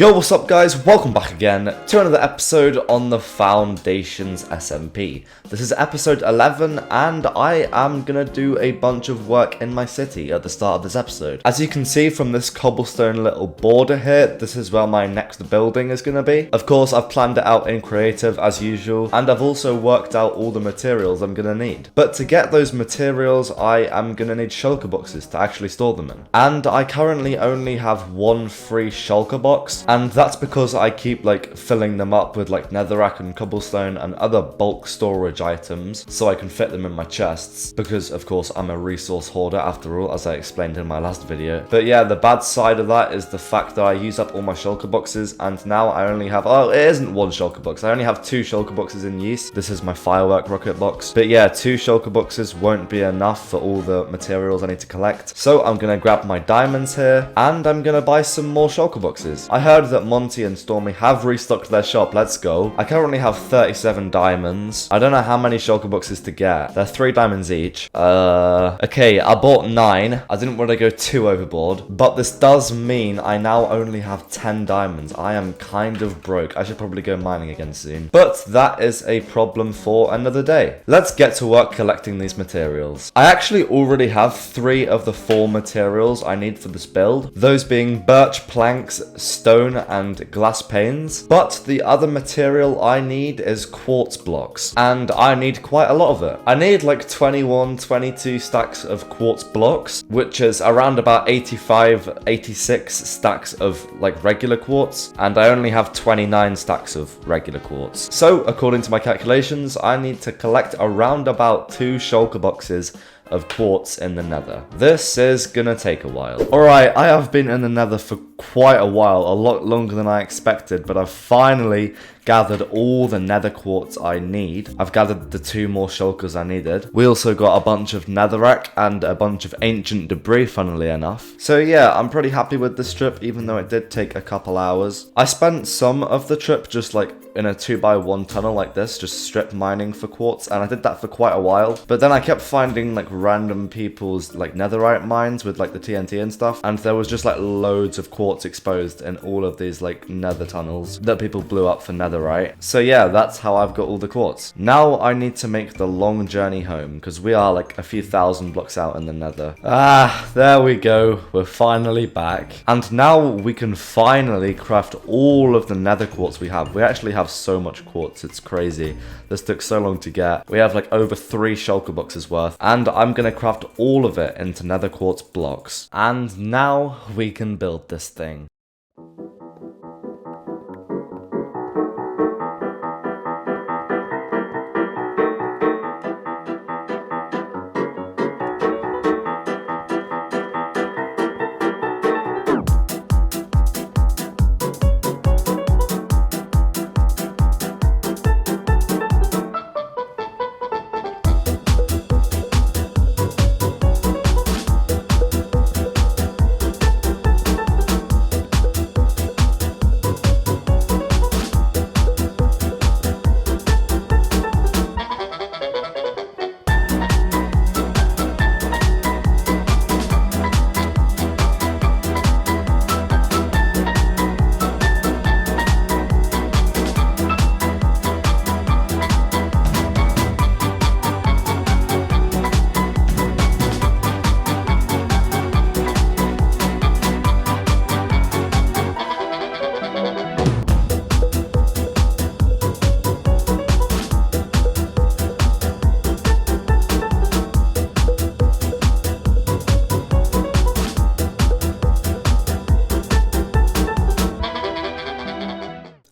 Yo, what's up guys? Welcome back again to another episode on the Foundations SMP. This is episode 11 and I am gonna do a bunch of work in my city at the start of this episode. As you can see from this cobblestone little border here, this is where my next building is gonna be. Of course, I've planned it out in creative as usual, and I've also worked out all the materials I'm gonna need. But to get those materials, I am gonna need shulker boxes to actually store them in. And I currently only have one free shulker box, and that's because I keep filling them up with netherrack and cobblestone and other bulk storage items so I can fit them in my chests, because of course I'm a resource hoarder after all, as I explained in my last video. But yeah, the bad side of that is the fact that I use up all my shulker boxes, and now I only have, it isn't one shulker box, I only have two shulker boxes in use. This is my firework rocket box. But yeah, two shulker boxes won't be enough for all the materials I need to collect, so I'm gonna grab my diamonds here and I'm gonna buy some more shulker boxes. I heard that Monty and Stormy have restocked their shop. Let's go. I currently have 37 diamonds. I don't know how many shulker boxes to get. They're 3 diamonds each. Okay, I bought 9. I didn't want to go too overboard, but this does mean I now only have 10 diamonds. I am kind of broke. I should probably go mining again soon, but that is a problem for another day. Let's get to work collecting these materials. I actually already have 3 of the 4 materials I need for this build, those being birch planks, stone, and glass panes. But the other material I need is quartz blocks, and I need quite a lot of it. I need 21, 22 stacks of quartz blocks, which is around about 85, 86 stacks of regular quartz, and I only have 29 stacks of regular quartz. So according to my calculations, I need to collect around about 2 shulker boxes of quartz in the nether. This is gonna take a while. Alright, I have been in the nether for quite a while, a lot longer than I expected, but I've finally gathered all the nether quartz I need. I've gathered the 2 more shulkers I needed. We also got a bunch of netherrack and a bunch of ancient debris, funnily enough. So yeah, I'm pretty happy with this trip, even though it did take a couple hours. I spent some of the trip just in a 2x1 tunnel like this, just strip mining for quartz, and I did that for quite a while. But then I kept finding random people's netherite mines with the TNT and stuff, and there was just loads of quartz exposed in all of these nether tunnels that people blew up for netherite. So yeah, that's how I've got all the quartz. Now I need to make the long journey home, because we are a few thousand blocks out in the nether. There we go, we're finally back. And now we can finally craft all of the nether quartz we have. We actually have so much quartz, it's crazy. This took so long to get. We have over 3 shulker boxes worth, and I'm gonna craft all of it into nether quartz blocks. And now we can build this thing.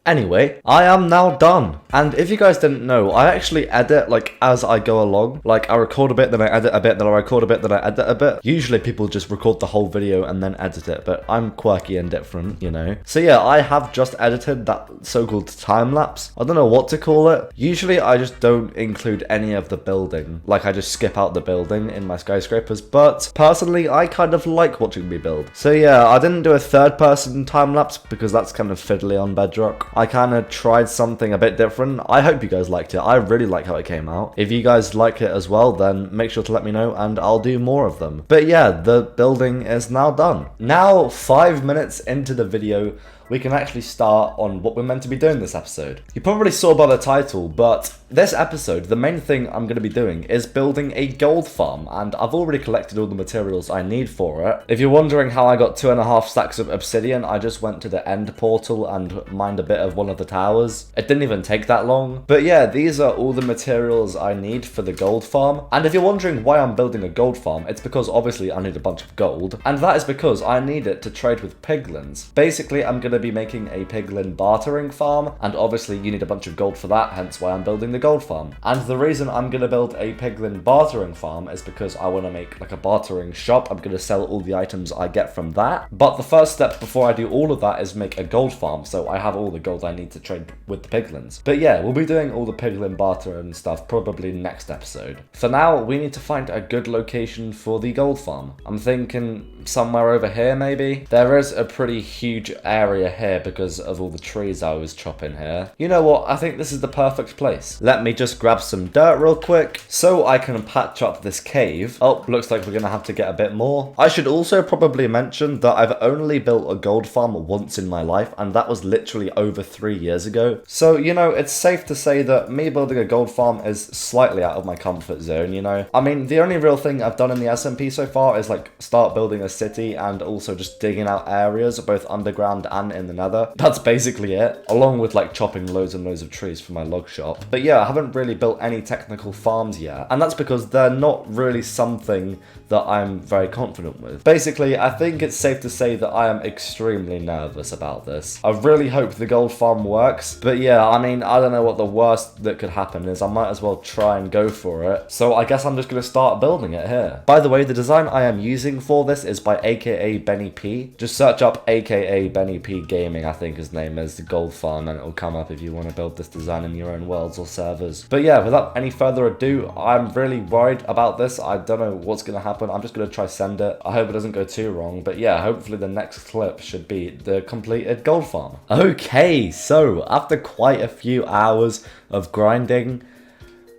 Anyway, I am now done. And if you guys didn't know, I actually edit as I go along. I record a bit, then I edit a bit, then I record a bit, then I edit a bit. Usually people just record the whole video and then edit it, but I'm quirky and different, you know. So yeah, I have just edited that so-called time lapse. I don't know what to call it. Usually I just don't include any of the building. I just skip out the building in my skyscrapers, but personally I kind of like watching me build. So yeah, I didn't do a 3rd person time lapse because that's kind of fiddly on Bedrock. I kind of tried something a bit different. I hope you guys liked it. I really like how it came out. If you guys like it as well, then make sure to let me know and I'll do more of them. But yeah, the building is now done. Now, 5 minutes into the video, we can actually start on what we're meant to be doing this episode. You probably saw by the title, but this episode, the main thing I'm going to be doing is building a gold farm, and I've already collected all the materials I need for it. If you're wondering how I got 2.5 stacks of obsidian, I just went to the end portal and mined a bit of one of the towers. It didn't even take that long. But yeah, these are all the materials I need for the gold farm. And if you're wondering why I'm building a gold farm, it's because obviously I need a bunch of gold, and that is because I need it to trade with piglins. Basically, I'm going to be making a piglin bartering farm, and obviously you need a bunch of gold for that, hence why I'm building the gold farm. And the reason I'm going to build a piglin bartering farm is because I want to make like a bartering shop. I'm going to sell all the items I get from that. But the first step before I do all of that is make a gold farm, so I have all the gold I need to trade with the piglins. But yeah, we'll be doing all the piglin bartering stuff probably next episode. For now, we need to find a good location for the gold farm. I'm thinking somewhere over here maybe. There is a pretty huge area here because of all the trees I was chopping here. You know what, I think this is the perfect place. Let me just grab some dirt real quick so I can patch up this cave. Oh, looks like we're gonna have to get a bit more. I should also probably mention that I've only built a gold farm once in my life, and that was literally over 3 years ago. So, you know, it's safe to say that me building a gold farm is slightly out of my comfort zone, you know? I mean, the only real thing I've done in the SMP so far is like start building a city and also just digging out areas both underground and in the nether. That's basically it, along with like chopping loads and loads of trees for my log shop. But yeah, I haven't really built any technical farms yet, and that's because they're not really something that I'm very confident with. Basically, I think it's safe to say that I am extremely nervous about this. I really hope the gold farm works, but yeah, I mean, I don't know what the worst that could happen is. I might as well try and go for it. So I guess I'm just going to start building it here. By the way, the design I am using for this is by aka Benny P. Just search up aka Benny P Gaming, I think his name is, the gold farm, and it'll come up if you want to build this design in your own worlds or servers. But yeah, without any further ado, I'm really worried about this. I don't know what's going to happen. I'm just going to try send it. I hope it doesn't go too wrong. But yeah, hopefully the next clip should be the completed gold farm. Okay, so after quite a few hours of grinding,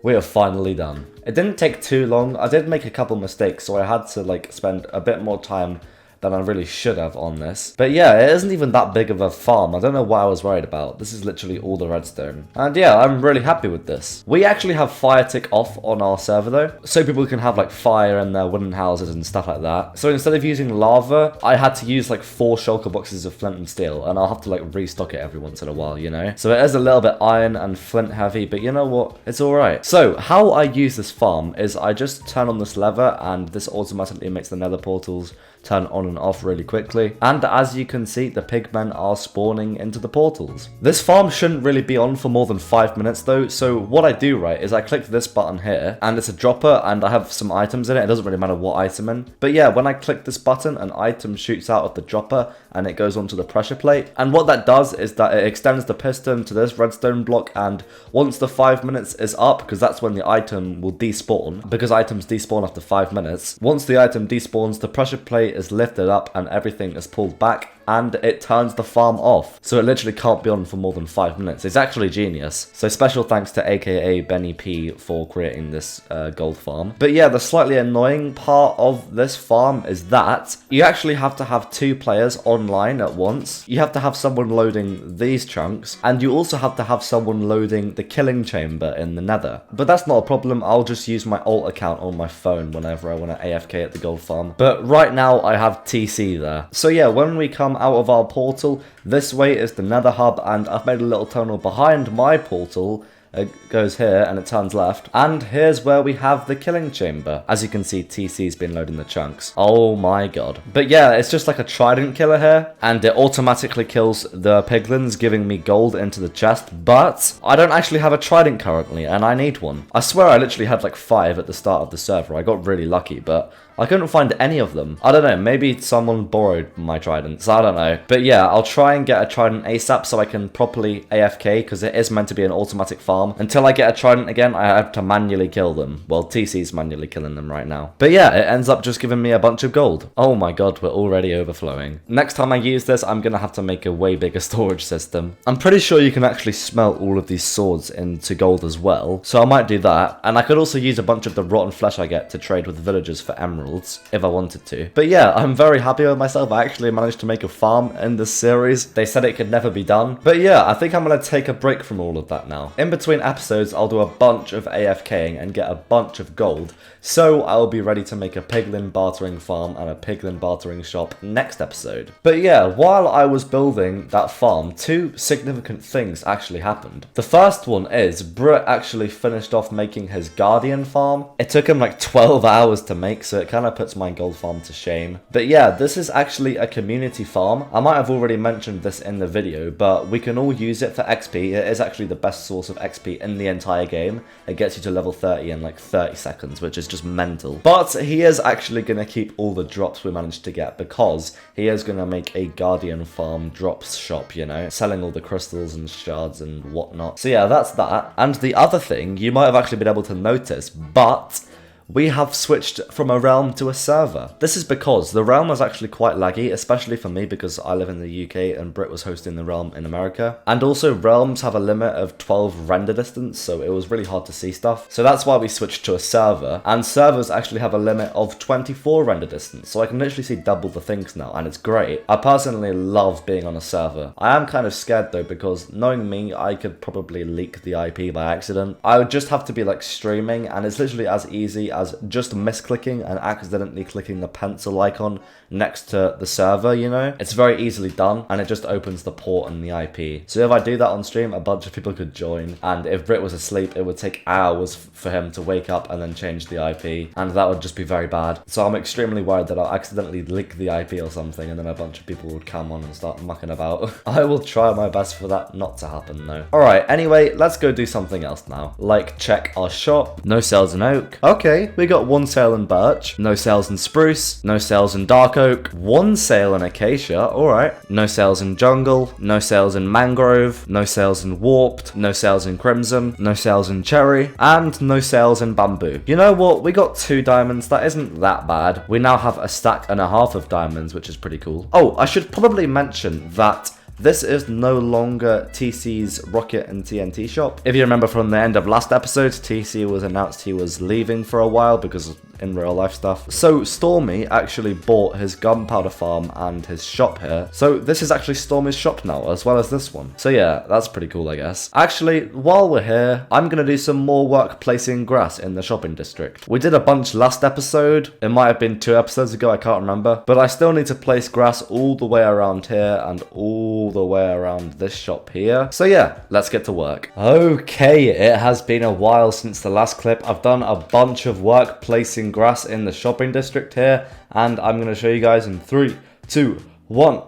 we are finally done. It didn't take too long. I did make a couple mistakes, so I had to like spend a bit more time than I really should have on this. But yeah, it isn't even that big of a farm. I don't know what I was worried about. This is literally all the redstone. And yeah, I'm really happy with this. We actually have fire tick off on our server though, so people can have like fire in their wooden houses and stuff like that. So instead of using lava, I had to use like 4 shulker boxes of flint and steel, and I'll have to like restock it every once in a while, you know? So it is a little bit iron and flint heavy, but you know what? It's alright. So how I use this farm is I just turn on this lever, and this automatically makes the nether portals turn on and off really quickly. And as you can see, the pigmen are spawning into the portals. This farm shouldn't really be on for more than 5 minutes though, so what I do, right, is I click this button here, and it's a dropper, and I have some items in it. It doesn't really matter what item in. But yeah, when I click this button, an item shoots out of the dropper, and it goes onto the pressure plate. And what that does is that it extends the piston to this redstone block, and once the 5 minutes is up, because that's when the item will despawn, because items despawn after 5 minutes, once the item despawns, the pressure plate is lifted up and everything is pulled back, and it turns the farm off. So it literally can't be on for more than 5 minutes. It's actually genius. So special thanks to aka Benny P for creating this gold farm. But yeah, the slightly annoying part of this farm is that you actually have to have 2 players online at once. You have to have someone loading these chunks, and you also have to have someone loading the killing chamber in the nether. But that's not a problem. I'll just use my alt account on my phone whenever I want to AFK at the gold farm. But right now I have TC there. So yeah, when we come out of our portal, this way is the nether hub, and I've made a little tunnel behind my portal. It goes here and it turns left, and here's where we have the killing chamber. As you can see, TC's been loading the chunks. Oh my god. But yeah, it's just like a trident killer here, and it automatically kills the piglins, giving me gold into the chest. But I don't actually have a trident currently, and I need one. I swear I literally had like 5 at the start of the server. I got really lucky, but I couldn't find any of them. I don't know, maybe someone borrowed my tridents, I don't know. But yeah, I'll try and get a trident ASAP so I can properly AFK, because it is meant to be an automatic farm. Until I get a trident again, I have to manually kill them. Well, TC's manually killing them right now. But yeah, it ends up just giving me a bunch of gold. Oh my god, we're already overflowing. Next time I use this, I'm gonna have to make a way bigger storage system. I'm pretty sure you can actually smelt all of these swords into gold as well, so I might do that. And I could also use a bunch of the rotten flesh I get to trade with villagers for emeralds. emeralds if I wanted to. But yeah, I'm very happy with myself. I actually managed to make a farm in this series. They said it could never be done. But yeah, I think I'm going to take a break from all of that now. In between episodes, I'll do a bunch of AFKing and get a bunch of gold. So I'll be ready to make a piglin bartering farm and a piglin bartering shop next episode. But yeah, while I was building that farm, two significant things actually happened. The first one is Britt actually finished off making his guardian farm. It took him like 12 hours to make, so it kind of puts my gold farm to shame. But yeah, this is actually a community farm. I might have already mentioned this in the video, but we can all use it for XP. It is actually the best source of XP in the entire game. It gets you to level 30 in like 30 seconds, which is just mental. But he is actually going to keep all the drops we managed to get because he is going to make a guardian farm drops shop, you know, selling all the crystals and shards and whatnot. So yeah, that's that. And the other thing you might have actually been able to notice, but we have switched from a realm to a server. This is because the realm was actually quite laggy, especially for me because I live in the UK and Brit was hosting the realm in America. And also realms have a limit of 12 render distance, so it was really hard to see stuff. So that's why we switched to a server, and servers actually have a limit of 24 render distance, so I can literally see double the things now, and it's great. I personally love being on a server. I am kind of scared though, because knowing me, I could probably leak the IP by accident. I would just have to be like streaming, and it's literally as easy as just misclicking and accidentally clicking the pencil icon next to the server, you know? It's very easily done, and it just opens the port and the IP. So if I do that on stream, a bunch of people could join, and if Brit was asleep, it would take hours for him to wake up and then change the IP, and that would just be very bad. So I'm extremely worried that I'll accidentally leak the IP or something, and then a bunch of people would come on and start mucking about. I will try my best for that not to happen though. Alright, anyway, let's go do something else now. Like check our shop. No sales in oak. Okay, we got one sale in birch, no sales in spruce, no sales in dark oak, one sale in acacia, alright, no sales in jungle, no sales in mangrove, no sales in warped, no sales in crimson, no sales in cherry, and no sales in bamboo. You know what, we got 2 diamonds, that isn't that bad. We now have a stack and a half of diamonds, which is pretty cool. Oh, I should probably mention that this is no longer TC's Rocket and TNT shop. If you remember from the end of last episode, TC was announced he was leaving for a while because of in real life stuff. So Stormy actually bought his gunpowder farm and his shop here. So this is actually Stormy's shop now, as well as this one. So yeah, that's pretty cool, I guess. Actually, while we're here, I'm gonna do some more work placing grass in the shopping district. We did a bunch last episode. It might have been 2 episodes ago, I can't remember. But I still need to place grass all the way around here and all the way around this shop here. So yeah, let's get to work. Okay, it has been a while since the last clip. I've done a bunch of work placing grass in the shopping district here, and I'm going to show you guys in 3, 2, 1.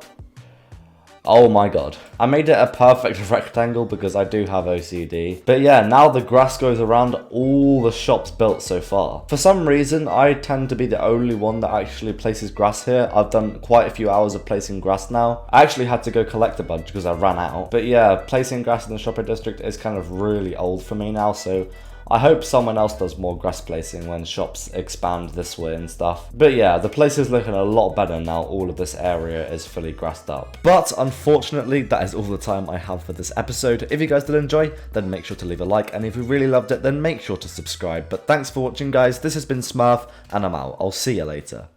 Oh my god. I made it a perfect rectangle because I do have OCD. But yeah, now the grass goes around all the shops built so far. For some reason, I tend to be the only one that actually places grass here. I've done quite a few hours of placing grass now. I actually had to go collect a bunch because I ran out. But yeah, placing grass in the shopping district is kind of really old for me now, so I hope someone else does more grass placing when shops expand this way and stuff. But yeah, the place is looking a lot better now all of this area is fully grassed up. But unfortunately, that is all the time I have for this episode. If you guys did enjoy, then make sure to leave a like, and if you really loved it, then make sure to subscribe. But thanks for watching, guys. This has been Smurf, and I'm out. I'll see you later.